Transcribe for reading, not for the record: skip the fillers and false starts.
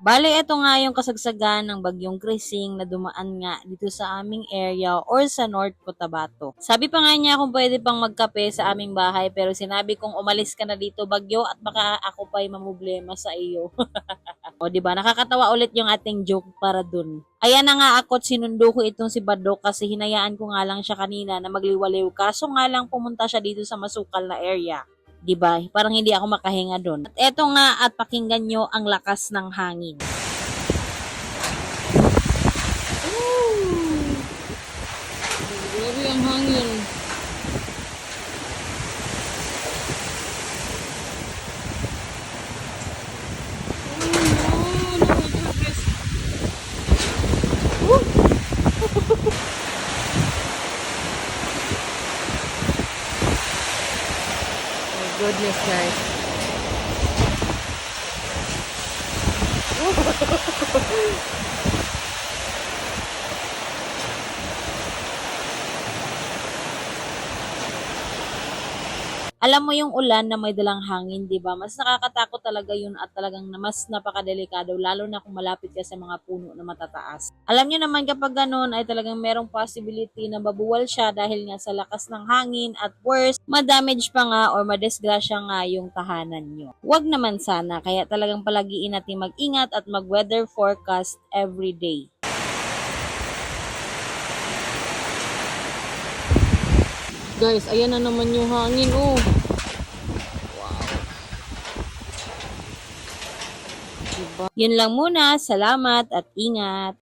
Bale, ito nga yung kasagsagan ng bagyong Krising na dumaan nga dito sa aming area or sa North Cotabato. Sabi pa nga niya kung pwede pang magkape sa aming bahay pero sinabi kong umalis ka na dito bagyo at baka ako pa'y mamblema sa iyo. O di ba nakakatawa ulit yung ating joke para dun. Ayan na nga ako at sinundo ko itong si Badok kasi hinayaan ko nga lang siya kanina na magliwaliw kaso nga lang pumunta siya dito sa masukal na area. 'Di ba? Parang hindi ako makahinga doon. At eto nga at pakinggan nyo ang lakas ng hangin. Grabe ang hangin. Oh goodness, guys. Alam mo yung ulan na may dalang hangin, 'di ba? Mas nakakatakot talaga 'yun at talagang mas napakadelikado lalo na kung malapit ka sa mga puno na matataas. Alam niyo naman kapag ganun ay talagang merong possibility na mabuwal siya dahil nga sa lakas ng hangin at worse, ma-damage pa nga or madisgrasya nga yung tahanan nyo. Huwag naman sana, kaya talagang palagiin natin mag-ingat at mag-weather forecast every day. Guys, ayan na naman yung hangin, oh. Diba? Yun lang muna. Salamat at ingat.